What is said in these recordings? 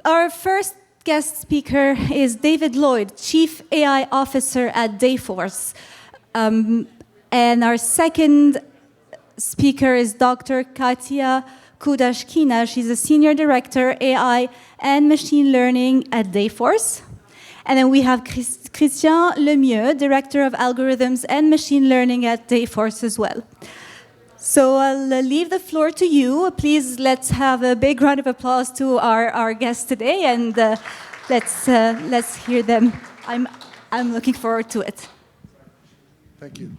our first guest speaker is David Lloyd, Chief AI Officer at Dayforce. And our second speaker is Dr. Katya Kudashkina. She's a Senior Director, AI and Machine Learning at Dayforce. And then we have Christian Lemieux, Director of Algorithms and Machine Learning at Dayforce as well. So I'll leave the floor to you. Please, let's have a big round of applause to our guests today, and let's hear them. I'm looking forward to it. Thank you.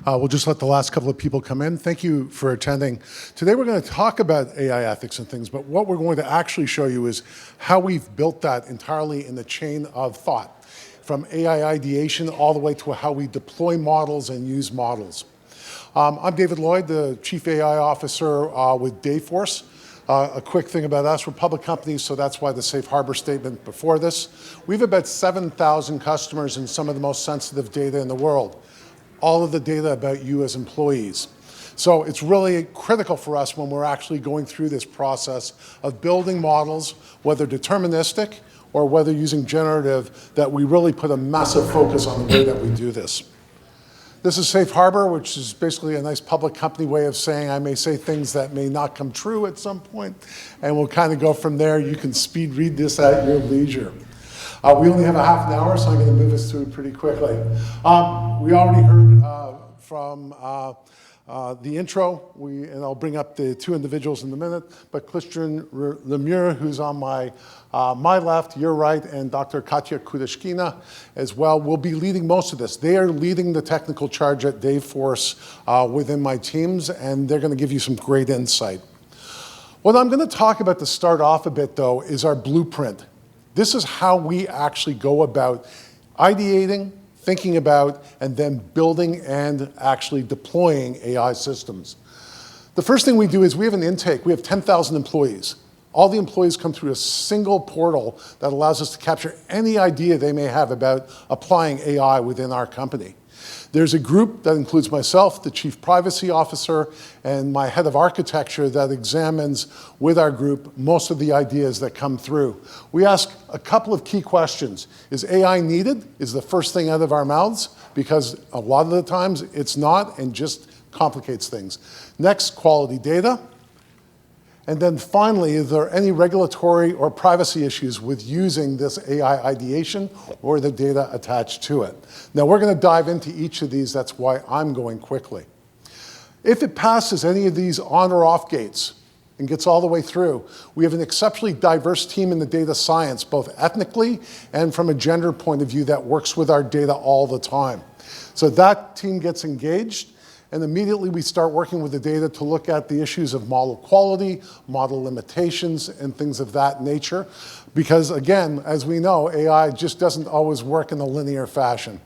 We'll just let the last couple of people come in. Thank you for attending. Today we're going to talk about AI ethics and things, but what we're going to actually show you is how we've built that entirely in the chain of thought, from AI ideation all the way to how we deploy models and use models. I'm David Lloyd, the Chief AI Officer with Dayforce. A quick thing about us, we're public companies, so that's why the safe harbor statement before this. We have about 7,000 customers and some of the most sensitive data in the world. All of the data about you as employees. So it's really critical for us when we're actually going through this process of building models, whether deterministic or whether using generative, that we really put a massive focus on the way that we do this. This is Safe Harbor, which is basically a nice public company way of saying I may say things that may not come true at some point, and we'll kind of go from there. You can speed read this at your leisure. We only have a half an hour, so I'm going to move us through pretty quickly. We already heard from the intro, and I'll bring up the two individuals in a minute, but Christian Lemieux, who's on my left, your right, and Dr. Katya Kudashkina as well, will be leading most of this. They are leading the technical charge at Dayforce within my teams, and they're going to give you some great insight. What I'm going to talk about to start off a bit, though, is our blueprint. This is how we actually go about ideating, thinking about, and then building and actually deploying AI systems. The first thing we do is we have an intake. We have 10,000 employees. All the employees come through a single portal that allows us to capture any idea they may have about applying AI within our company. There's a group that includes myself, the Chief Privacy Officer, and my Head of Architecture that examines with our group most of the ideas that come through. We ask a couple of key questions. Is AI needed? Is the first thing out of our mouths? Because a lot of the times it's not and just complicates things. Next, quality data. And then finally, is there any regulatory or privacy issues with using this AI ideation or the data attached to it? Now, we're going to dive into each of these. That's why I'm going quickly. If it passes any of these on or off gates and gets all the way through, we have an exceptionally diverse team in the data science, both ethnically and from a gender point of view, that works with our data all the time. So that team gets engaged. And immediately we start working with the data to look at the issues of model quality, model limitations, and things of that nature. Because again, as we know, AI just doesn't always work in a linear fashion.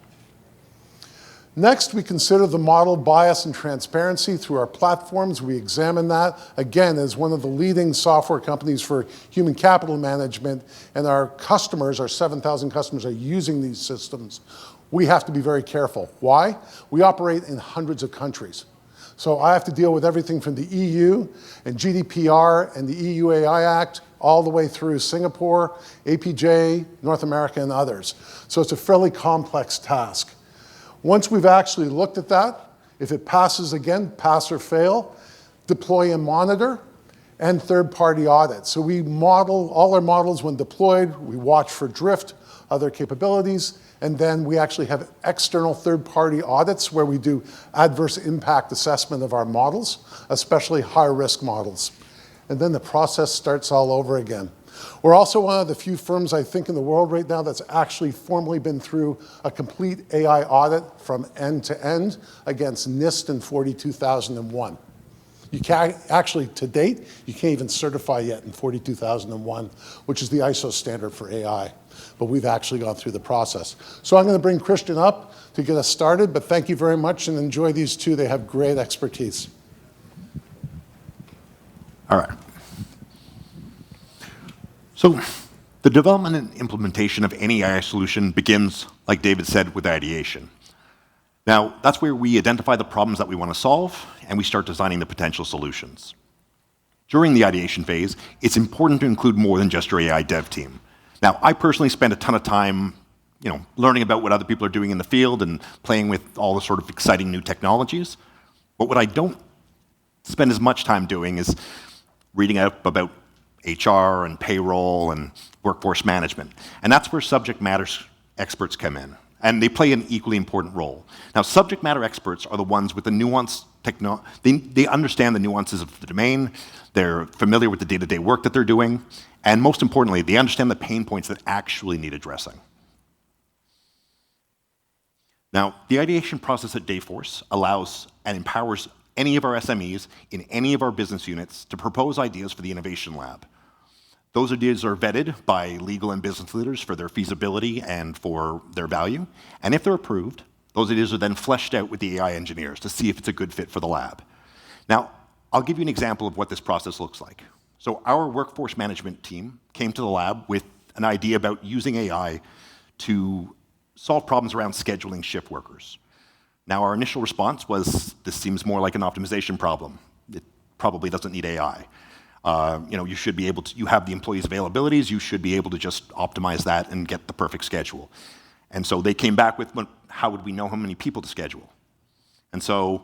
Next, we consider the model bias and transparency through our platforms. We examine that, again, as one of the leading software companies for human capital management, and our customers, our 7,000 customers, are using these systems. We have to be very careful. Why? We operate in hundreds of countries. So I have to deal with everything from the EU and GDPR and the EU AI Act all the way through Singapore, APJ, North America, and others. So it's a fairly complex task. Once we've actually looked at that, if it passes again, pass or fail, deploy and monitor, and third-party audit. So we model all our models when deployed, we watch for drift, other capabilities, and then we actually have external third-party audits where we do adverse impact assessment of our models, especially high-risk models. And then the process starts all over again. We're also one of the few firms, I think, in the world right now that's actually formally been through a complete AI audit from end to end against NIST in 42001. You can't actually, to date, you can't even certify yet in 42001, which is the ISO standard for AI. But we've actually gone through the process. So I'm going to bring Christian up to get us started, but thank you very much and enjoy these two. They have great expertise. All right. So the development and implementation of any AI solution begins, like David said, with ideation. Now, that's where we identify the problems that we want to solve, and we start designing the potential solutions. During the ideation phase, it's important to include more than just your AI dev team. Now, I personally spend a ton of time learning about what other people are doing in the field and playing with all the sort of exciting new technologies. But what I don't spend as much time doing is reading up about HR and payroll and workforce management. And that's where subject matter experts come in. And they play an equally important role. Now, subject matter experts are the ones with the nuanced they understand the nuances of the domain, they're familiar with the day-to-day work that they're doing, and most importantly, they understand the pain points that actually need addressing. Now, the ideation process at Dayforce allows and empowers any of our SMEs in any of our business units to propose ideas for the innovation lab. Those ideas are vetted by legal and business leaders for their feasibility and for their value. And if they're approved, those ideas are then fleshed out with the AI engineers to see if it's a good fit for the lab. Now, I'll give you an example of what this process looks like. So our workforce management team came to the lab with an idea about using AI to solve problems around scheduling shift workers. Now, our initial response was, this seems more like an optimization problem. It probably doesn't need AI. You should be able to, you have the employees' availabilities, you should be able to just optimize that and get the perfect schedule. And so they came back with, how would we know how many people to schedule? And so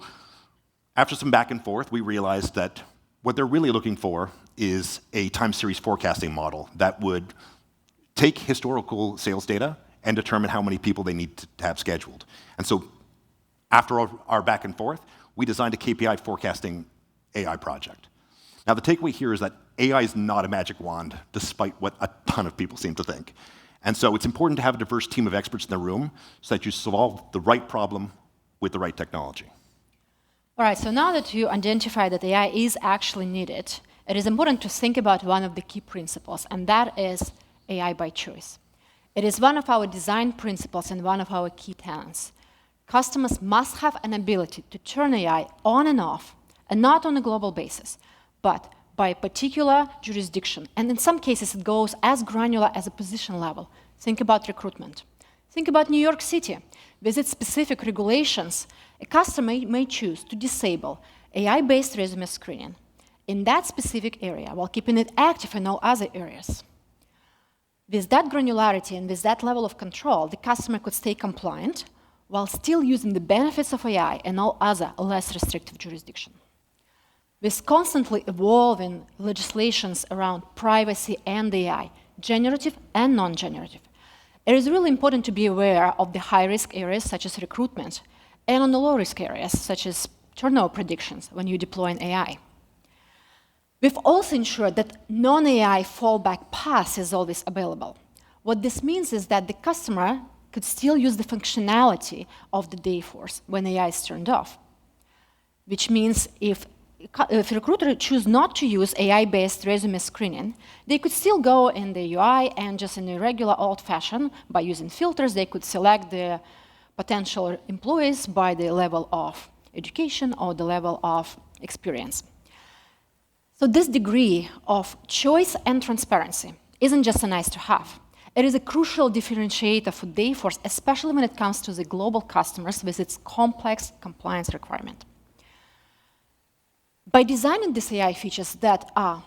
after some back and forth, we realized that what they're really looking for is a time series forecasting model that would take historical sales data and determine how many people they need to have scheduled. And so after our back and forth, we designed a KPI forecasting AI project. Now, the takeaway here is that AI is not a magic wand, despite what a ton of people seem to think. And so it's important to have a diverse team of experts in the room so that you solve the right problem with the right technology. All right, so now that you identify that AI is actually needed, it is important to think about one of the key principles, and that is AI by choice. It is one of our design principles and one of our key tenets. Customers must have an ability to turn AI on and off, and not on a global basis, but by a particular jurisdiction. And in some cases, it goes as granular as a position level. Think about recruitment. Think about New York City. With its specific regulations, a customer may choose to disable AI-based resume screening in that specific area while keeping it active in all other areas. With that granularity and with that level of control, the customer could stay compliant while still using the benefits of AI and all other less restrictive jurisdictions. With constantly evolving legislations around privacy and AI, generative and non-generative, it is really important to be aware of the high-risk areas such as recruitment and on the low-risk areas such as turnover predictions when you deploy an AI. We've also ensured that non-AI fallback path is always available. What this means is that the customer could still use the functionality of the Dayforce when AI is turned off, which means if a recruiter chooses not to use AI-based resume screening, they could still go in the UI and just in a regular old-fashioned, by using filters, they could select the potential employees by the level of education or the level of experience. So this degree of choice and transparency isn't just a nice to have. It is a crucial differentiator for Dayforce, especially when it comes to the global customers with its complex compliance requirement. By designing these AI features that are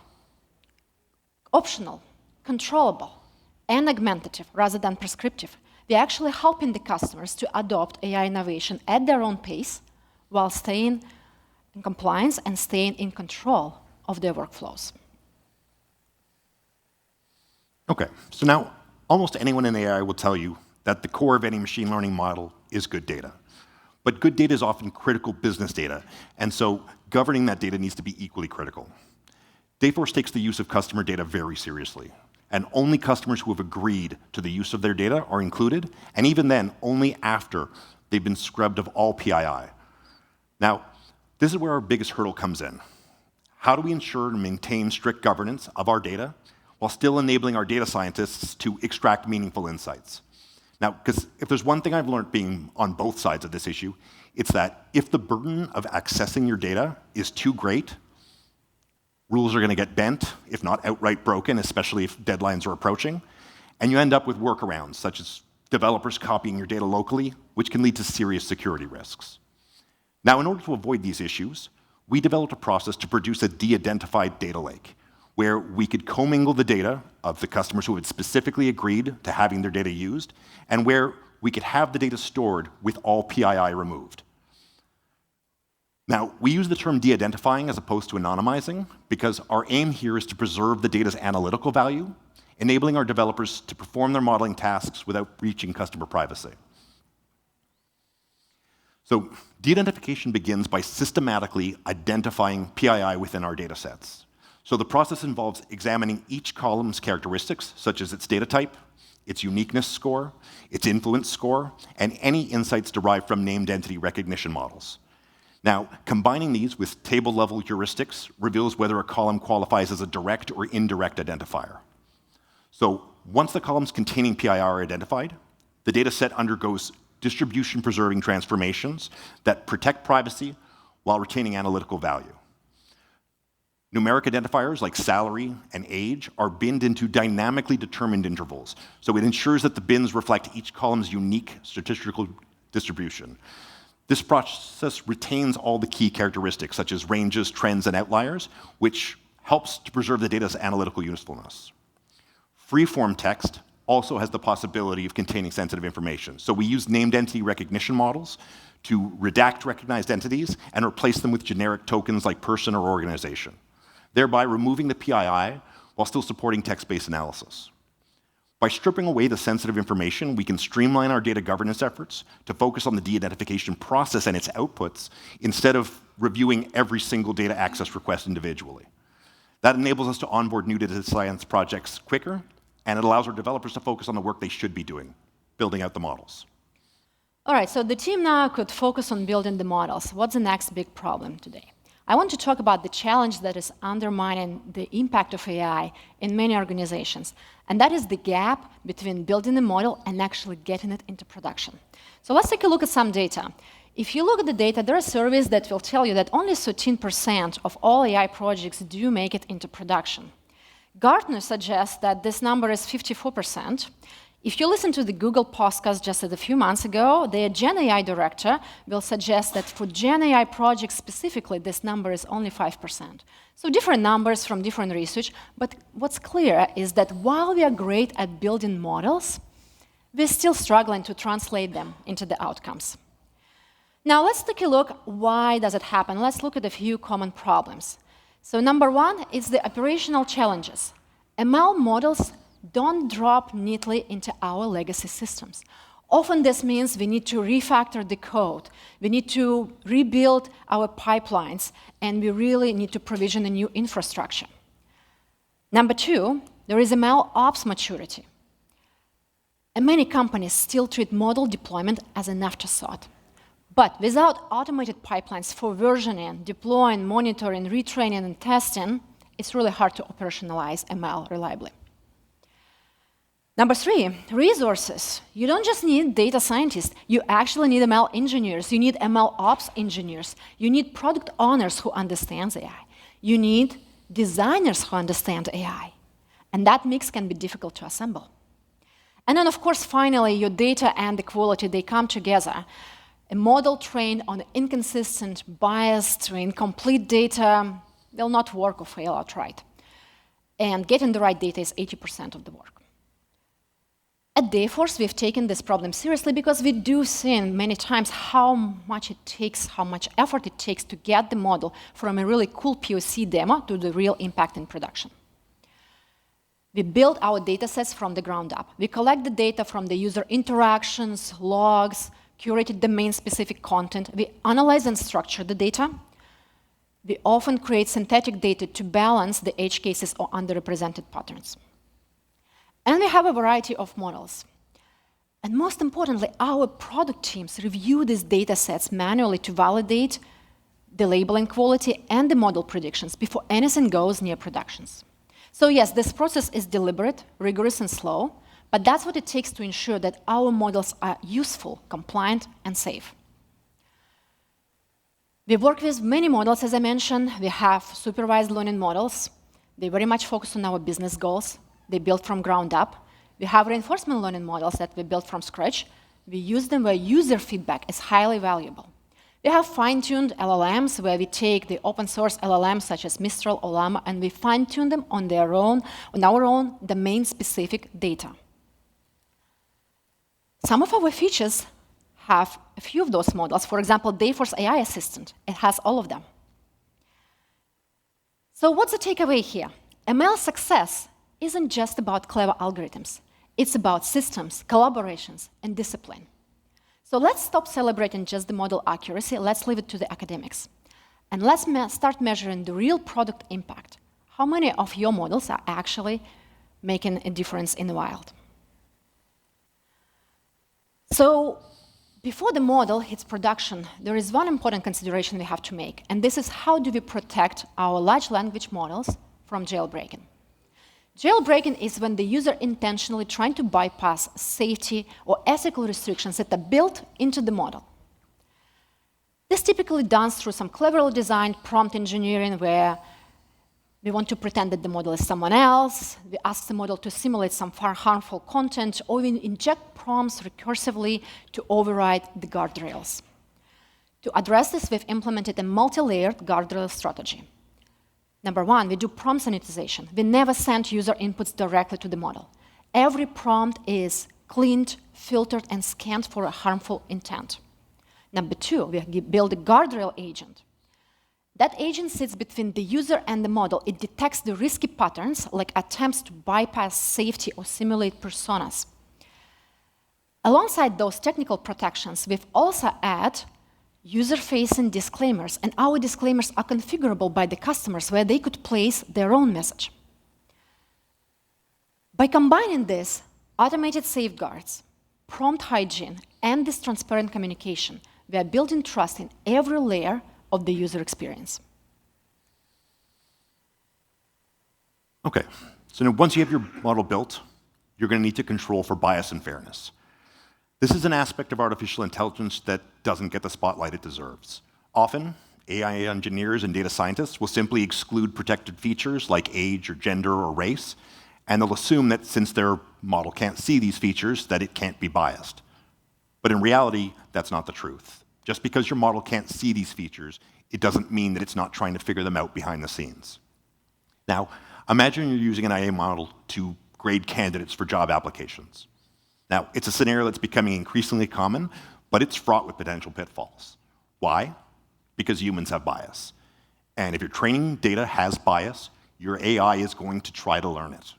optional, controllable, and augmentative rather than prescriptive, we're actually helping the customers to adopt AI innovation at their own pace while staying in compliance and staying in control of their workflows. Okay, so now almost anyone in AI will tell you that the core of any machine learning model is good data. But good data is often critical business data, and so governing that data needs to be equally critical. Dayforce takes the use of customer data very seriously, and only customers who have agreed to the use of their data are included, and even then, only after they've been scrubbed of all PII. Now, this is where our biggest hurdle comes in. How do we ensure and maintain strict governance of our data while still enabling our data scientists to extract meaningful insights? Now, because if there's one thing I've learned being on both sides of this issue, it's that if the burden of accessing your data is too great, rules are going to get bent, if not outright broken, especially if deadlines are approaching, and you end up with workarounds, such as developers copying your data locally, which can lead to serious security risks. Now, in order to avoid these issues, we developed a process to produce a de-identified data lake, where we could commingle the data of the customers who had specifically agreed to having their data used, and where we could have the data stored with all PII removed. Now, we use the term de-identifying as opposed to anonymizing because our aim here is to preserve the data's analytical value, enabling our developers to perform their modeling tasks without breaching customer privacy. So, de-identification begins by systematically identifying PII within our data sets. So the process involves examining each column's characteristics, such as its data type, its uniqueness score, its influence score, and any insights derived from named entity recognition models. Now, combining these with table-level heuristics reveals whether a column qualifies as a direct or indirect identifier. So once the columns containing PII are identified, the data set undergoes distribution-preserving transformations that protect privacy while retaining analytical value. Numeric identifiers like salary and age are binned into dynamically determined intervals, so it ensures that the bins reflect each column's unique statistical distribution. This process retains all the key characteristics, such as ranges, trends, and outliers, which helps to preserve the data's analytical usefulness. Free-form text also has the possibility of containing sensitive information, so we use named entity recognition models to redact recognized entities and replace them with generic tokens like person or organization, thereby removing the PII while still supporting text-based analysis. By stripping away the sensitive information, we can streamline our data governance efforts to focus on the de-identification process and its outputs instead of reviewing every single data access request individually. That enables us to onboard new data science projects quicker, and it allows our developers to focus on the work they should be doing, building out the models. All right, so the team now could focus on building the models. What's the next big problem today? I want to talk about the challenge that is undermining the impact of AI in many organizations, and that is the gap between building a model and actually getting it into production. So let's take a look at some data. If you look at the data, there are surveys that will tell you that only 13% of all AI projects do make it into production. Gartner suggests that this number is 54%. If you listen to the Google podcast just a few months ago, their Gen AI director will suggest that for Gen AI projects specifically, this number is only 5%. So different numbers from different research, but what's clear is that while we are great at building models, we're still struggling to translate them into the outcomes. Now let's take a look, why does it happen? Let's look at a few common problems. So number one is the operational challenges. ML models don't drop neatly into our legacy systems. Often this means we need to refactor the code, we need to rebuild our pipelines, and we really need to provision a new infrastructure. Number two, there is ML ops maturity. And many companies still treat model deployment as an afterthought. But without automated pipelines for versioning, deploying, monitoring, retraining, and testing, it's really hard to operationalize ML reliably. Number three, resources. You don't just need data scientists. You actually need ML engineers. You need ML ops engineers. You need product owners who understand AI. You need designers who understand AI. And that mix can be difficult to assemble. And then, of course, finally, your data and the quality, they come together. A model trained on inconsistent, biased, or incomplete data will not work or fail outright. And getting the right data is 80% of the work. At Dayforce, we've taken this problem seriously because we do see many times how much it takes, how much effort it takes to get the model from a really cool POC demo to the real impact in production. We build our data sets from the ground up. We collect the data from the user interactions, logs, curated domain-specific content. We analyze and structure the data. We often create synthetic data to balance the edge cases or underrepresented patterns. And we have a variety of models. And most importantly, our product teams review these data sets manually to validate the labeling quality and the model predictions before anything goes near productions. So yes, this process is deliberate, rigorous, and slow, but that's what it takes to ensure that our models are useful, compliant, and safe. We work with many models, as I mentioned. We have supervised learning models. They very much focus on our business goals. They built from ground up. We have reinforcement learning models that we built from scratch. We use them where user feedback is highly valuable. We have fine-tuned LLMs where we take the open source LLMs such as Mistral or Llama and we fine-tune them on our own domain-specific data. Some of our features have a few of those models. For example, Dayforce AI Assistant, it has all of them. So what's the takeaway here? ML success isn't just about clever algorithms. It's about systems, collaborations, and discipline. So let's stop celebrating just the model accuracy. Let's leave it to the academics. And let's start measuring the real product impact. How many of your models are actually making a difference in the wild? So before the model hits production, there is one important consideration we have to make, and this is how do we protect our large language models from jailbreaking. Jailbreaking is when the user intentionally trying to bypass safety or ethical restrictions that are built into the model. This typically done through some cleverly designed prompt engineering where we want to pretend that the model is someone else, we ask the model to simulate some far harmful content, or we inject prompts recursively to override the guardrails. To address this, we've implemented a multi-layered guardrail strategy. Number one, we do prompt sanitization. We never send user inputs directly to the model. Every prompt is cleaned, filtered, and scanned for a harmful intent. Number two, we build a guardrail agent. That agent sits between the user and the model. It detects the risky patterns, like attempts to bypass safety or simulate personas. Alongside those technical protections, we've also added user-facing disclaimers, and our disclaimers are configurable by the customers where they could place their own message. By combining this, automated safeguards, prompt hygiene, and this transparent communication, we are building trust in every layer of the user experience. Okay, so now once you have your model built, you're going to need to control for bias and fairness. This is an aspect of artificial intelligence that doesn't get the spotlight it deserves. Often, AI engineers and data scientists will simply exclude protected features like age or gender or race, and they'll assume that since their model can't see these features, that it can't be biased. But in reality, that's not the truth. Just because your model can't see these features, it doesn't mean that it's not trying to figure them out behind the scenes. Now, imagine you're using an AI model to grade candidates for job applications. Now, it's a scenario that's becoming increasingly common, but it's fraught with potential pitfalls. Why? Because humans have bias. And if your training data has bias, your AI is going to try to learn it.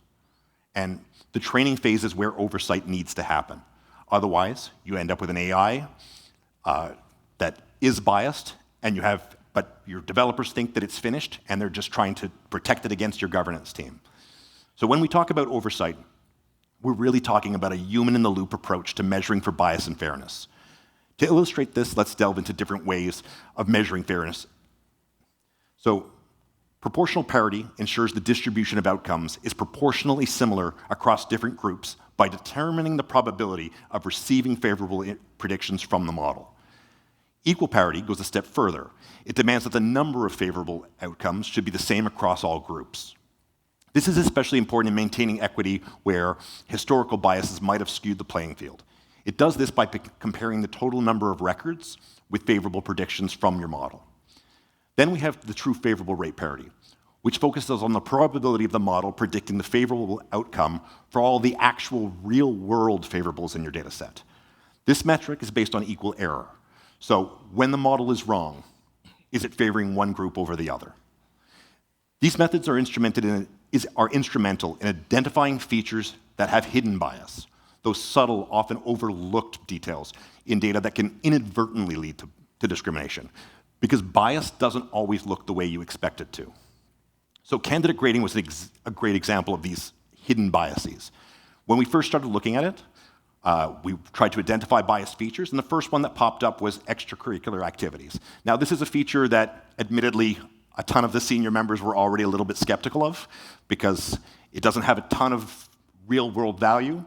And the training phase is where oversight needs to happen. Otherwise, you end up with an AI that is biased, but your developers think that it's finished, and they're just trying to protect it against your governance team. So when we talk about oversight, we're really talking about a human-in-the-loop approach to measuring for bias and fairness. To illustrate this, let's delve into different ways of measuring fairness. So proportional parity ensures the distribution of outcomes is proportionally similar across different groups by determining the probability of receiving favorable predictions from the model. Equal parity goes a step further. It demands that the number of favorable outcomes should be the same across all groups. This is especially important in maintaining equity where historical biases might have skewed the playing field. It does this by comparing the total number of records with favorable predictions from your model. Then we have the true favorable rate parity, which focuses on the probability of the model predicting the favorable outcome for all the actual real-world favorables in your data set. This metric is based on equal error. So when the model is wrong, is it favoring one group over the other? These methods are instrumental in identifying features that have hidden bias, those subtle, often overlooked details in data that can inadvertently lead to discrimination, because bias doesn't always look the way you expect it to. So candidate grading was a great example of these hidden biases. When we first started looking at it, we tried to identify biased features, and the first one that popped up was extracurricular activities. Now, this is a feature that, admittedly, a ton of the senior members were already a little bit skeptical of, because it doesn't have a ton of real-world value,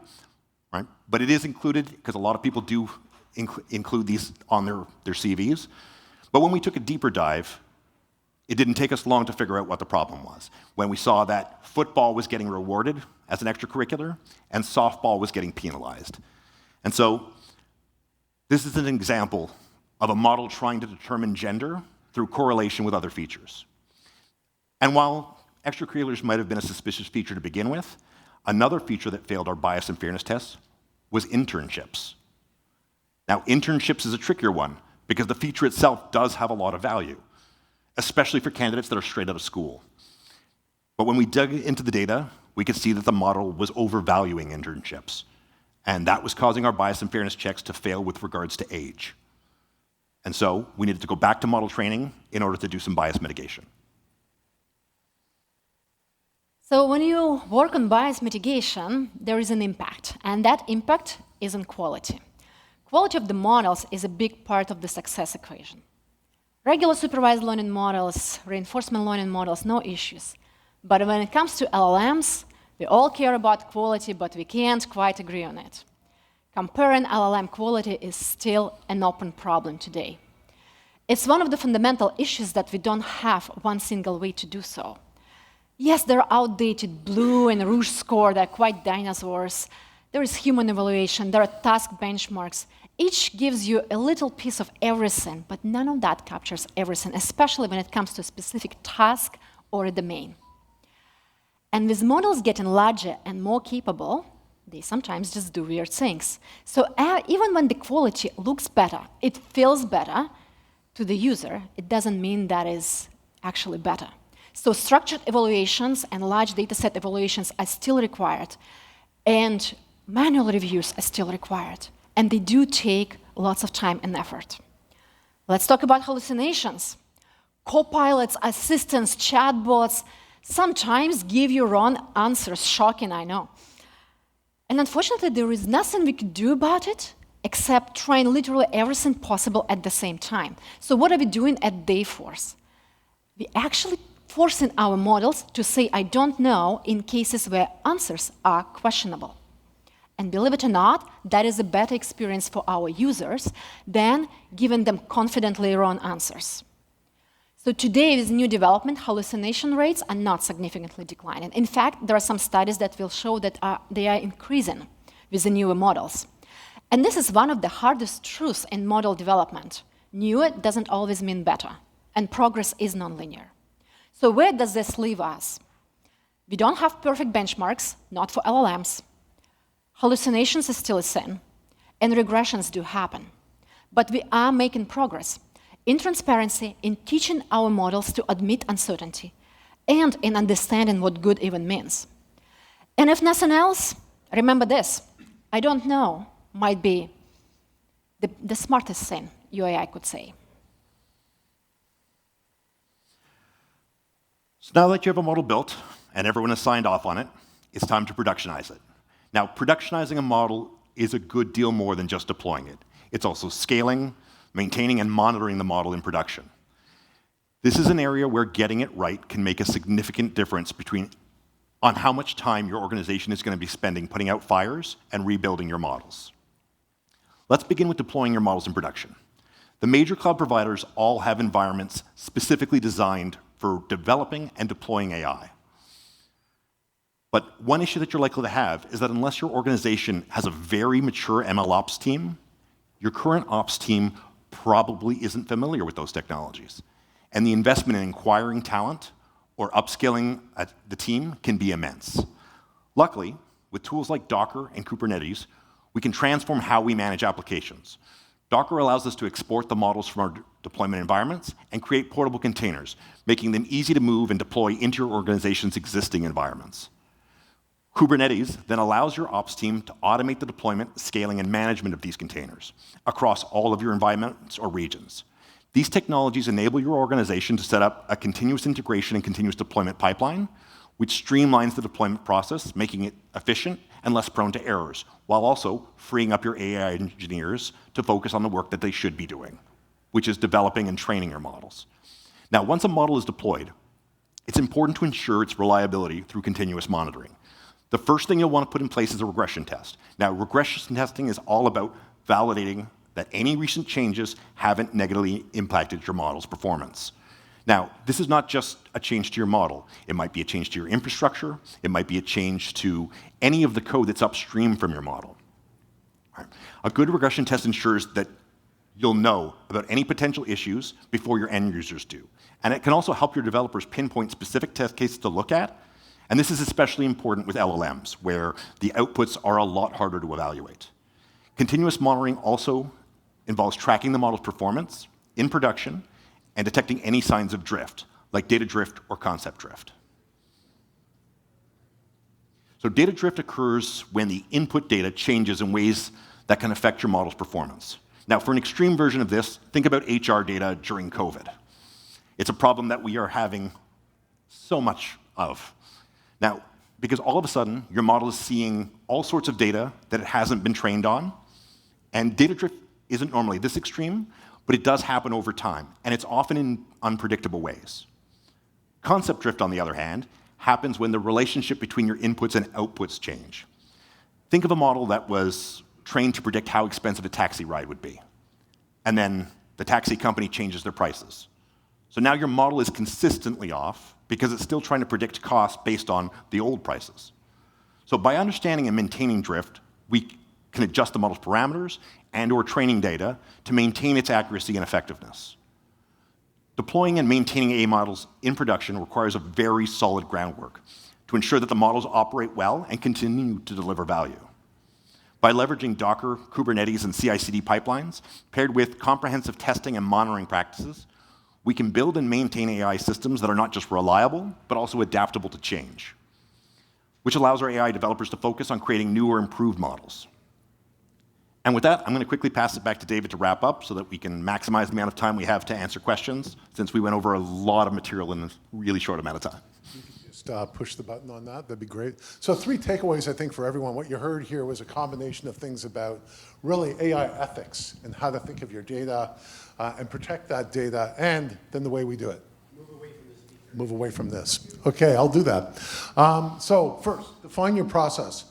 right? But it is included, because a lot of people do include these on their CVs. But when we took a deeper dive, it didn't take us long to figure out what the problem was. When we saw that football was getting rewarded as an extracurricular, and softball was getting penalized. And so this is an example of a model trying to determine gender through correlation with other features. And while extracurriculars might have been a suspicious feature to begin with, another feature that failed our bias and fairness tests was internships. Now, internships is a trickier one because the feature itself does have a lot of value, especially for candidates that are straight out of school. But when we dug into the data, we could see that the model was overvaluing internships, and that was causing our bias and fairness checks to fail with regards to age. And so we needed to go back to model training in order to do some bias mitigation. So when you work on bias mitigation, there is an impact, and that impact is on quality. Quality of the models is a big part of the success equation. Regular supervised learning models, reinforcement learning models, no issues. But when it comes to LLMs, we all care about quality, but we can't quite agree on it. Comparing LLM quality is still an open problem today. It's one of the fundamental issues that we don't have one single way to do so. Yes, there are outdated Blue and Rouge score that are quite dinosaurs. There is human evaluation, there are task benchmarks. Each gives you a little piece of everything, but none of that captures everything, especially when it comes to a specific task or a domain. And with models getting larger and more capable, they sometimes just do weird things. So even when the quality looks better, it feels better to the user, it doesn't mean that is actually better. So structured evaluations and large dataset evaluations are still required, and manual reviews are still required, and they do take lots of time and effort. Let's talk about hallucinations. Copilots, assistants, chatbots sometimes give you wrong answers. Shocking, I know. And unfortunately, there is nothing we could do about it except trying literally everything possible at the same time. So what are we doing at Dayforce? We actually forcing our models to say, I don't know, in cases where answers are questionable. And believe it or not, that is a better experience for our users than giving them confidently wrong answers. So today, with new development, hallucination rates are not significantly declining. In fact, there are some studies that will show that they are increasing with the newer models. And this is one of the hardest truths in model development. Newer doesn't always mean better, and progress is nonlinear. So where does this leave us? We don't have perfect benchmarks, not for LLMs. Hallucinations are still a sin, and regressions do happen. But we are making progress in transparency, in teaching our models to admit uncertainty, and in understanding what good even means. And if nothing else, remember this: I don't know might be the smartest thing your AI could say. So now that you have a model built and everyone has signed off on it, it's time to productionize it. Now, productionizing a model is a good deal more than just deploying it. It's also scaling, maintaining, and monitoring the model in production. This is an area where getting it right can make a significant difference on how much time your organization is going to be spending putting out fires and rebuilding your models. Let's begin with deploying your models in production. The major cloud providers all have environments specifically designed for developing and deploying AI. But one issue that you're likely to have is that unless your organization has a very mature ML ops team, your current ops team probably isn't familiar with those technologies. And the investment in acquiring talent or upskilling the team can be immense. Luckily, with tools like Docker and Kubernetes, we can transform how we manage applications. Docker allows us to export the models from our deployment environments and create portable containers, making them easy to move and deploy into your organization's existing environments. Kubernetes then allows your ops team to automate the deployment, scaling, and management of these containers across all of your environments or regions. These technologies enable your organization to set up a continuous integration and continuous deployment pipeline, which streamlines the deployment process, making it efficient and less prone to errors, while also freeing up your AI engineers to focus on the work that they should be doing, which is developing and training your models. Now, once a model is deployed, it's important to ensure its reliability through continuous monitoring. The first thing you'll want to put in place is a regression test. Now, regression testing is all about validating that any recent changes haven't negatively impacted your model's performance. Now, this is not just a change to your model. It might be a change to your infrastructure. It might be a change to any of the code that's upstream from your model. Right. A good regression test ensures that you'll know about any potential issues before your end users do. And it can also help your developers pinpoint specific test cases to look at. And this is especially important with LLMs, where the outputs are a lot harder to evaluate. Continuous monitoring also involves tracking the model's performance in production and detecting any signs of drift, like data drift or concept drift. So data drift occurs when the input data changes in ways that can affect your model's performance. Now, for an extreme version of this, think about HR data during COVID. It's a problem that we are having so much of. Now, because all of a sudden, your model is seeing all sorts of data that it hasn't been trained on, and data drift isn't normally this extreme, but it does happen over time, and it's often in unpredictable ways. Concept drift, on the other hand, happens when the relationship between your inputs and outputs change. Think of a model that was trained to predict how expensive a taxi ride would be, and then the taxi company changes their prices. So now your model is consistently off because it's still trying to predict costs based on the old prices. So by understanding and maintaining drift, we can adjust the model's parameters and/or training data to maintain its accuracy and effectiveness. Deploying and maintaining AI models in production requires a very solid groundwork to ensure that the models operate well and continue to deliver value. By leveraging Docker, Kubernetes, and CI/CD pipelines, paired with comprehensive testing and monitoring practices, we can build and maintain AI systems that are not just reliable, but also adaptable to change, which allows our AI developers to focus on creating new or improved models. And with that, I'm going to quickly pass it back to David to wrap up so that we can maximize the amount of time we have to answer questions, since we went over a lot of material in a really short amount of time. Just push the button on that, that'd be great. So 3 takeaways, I think, for everyone. What you heard here was a combination of things about really AI ethics and how to think of your data and protect that data, and then the way we do it. Move away from this. Okay, I'll do that. So first, define your process.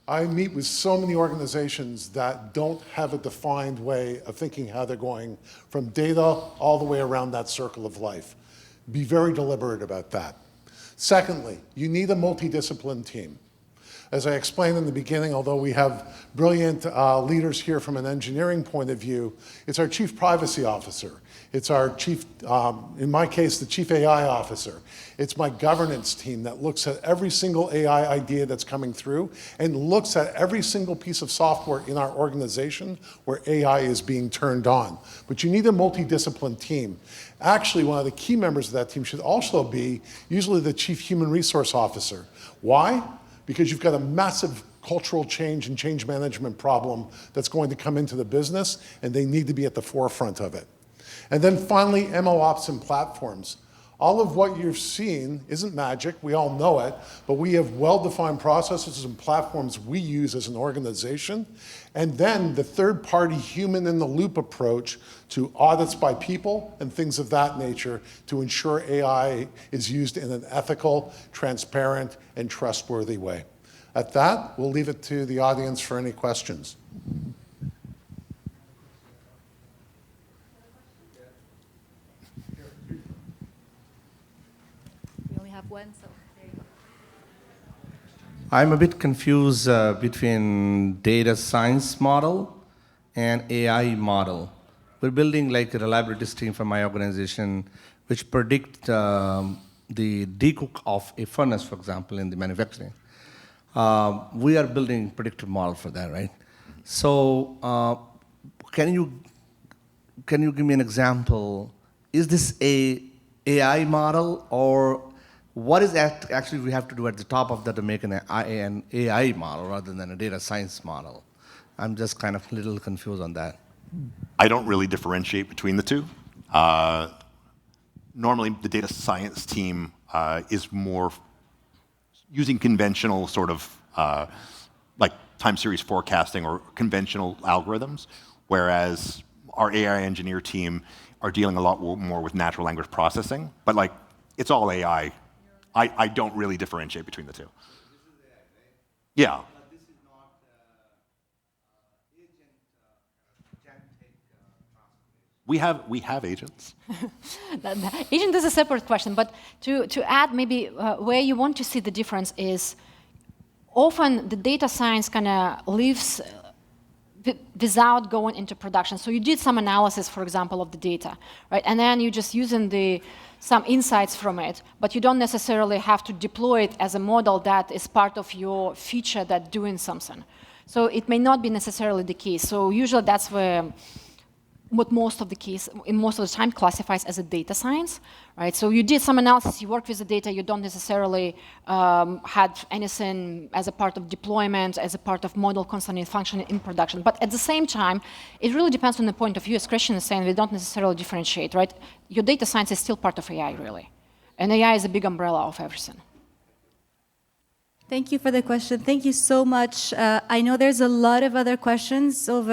I meet with so many organizations that don't have a defined way of thinking how they're going from data all the way around that circle of life. Be very deliberate about that. Secondly, you need a multidisciplined team. As I explained in the beginning, although we have brilliant leaders here from an engineering point of view, it's our chief privacy officer. It's our chief, in my case, the chief AI officer. It's my governance team that looks at every single AI idea that's coming through and looks at every single piece of software in our organization where AI is being turned on. But you need a multidisciplined team. Actually, one of the key members of that team should also be usually the chief human resource officer. Why? Because you've got a massive cultural change and change management problem that's going to come into the business, and they need to be at the forefront of it. And then finally, MLOps and platforms. All of what you've seen isn't magic, we all know it, but we have well-defined processes and platforms we use as an organization. And then the third-party human-in-the-loop approach to audits by people and things of that nature to ensure AI is used in an ethical, transparent, and trustworthy way. At that, we'll leave it to the audience for any questions. One, so there you go. I'm a bit confused between data science model and AI model. We're building like a reliability stream for my organization, which predict the decook of a furnace, for example, in the manufacturing. We are building predictive model for that, right? So can you give me an example? Is this a AI model, or what is that actually we have to do at the top of that to make an AI model rather than a data science model? I'm just kind of a little confused on that. I don't really differentiate between the two. Normally, the data science team is more using conventional sort of like time series forecasting or conventional algorithms, whereas our AI engineer team are dealing a lot more with natural language processing. But like, it's all AI. I don't really differentiate between the two. This is AI, right? Yeah. But this is not agent agentic transformation. We have agents. Agent is a separate question, but to add maybe where you want to see the difference is often the data science kind of lives without going into production. So you did some analysis, for example, of the data, right? And then you're just using some insights from it, but you don't necessarily have to deploy it as a model that is part of your feature that's doing something. So it may not be necessarily the case. So usually that's what most of the time classifies as a data science, right? So you did some analysis, you worked with the data, you don't necessarily had anything as a part of deployment, as a part of model constantly functioning in production. But at the same time, it really depends on the point of view. As Christian is saying, we don't necessarily differentiate, right? Your data science is still part of AI, really. And AI is a big umbrella of everything. Thank you for the question. Thank you so much. I know there's a lot of other questions over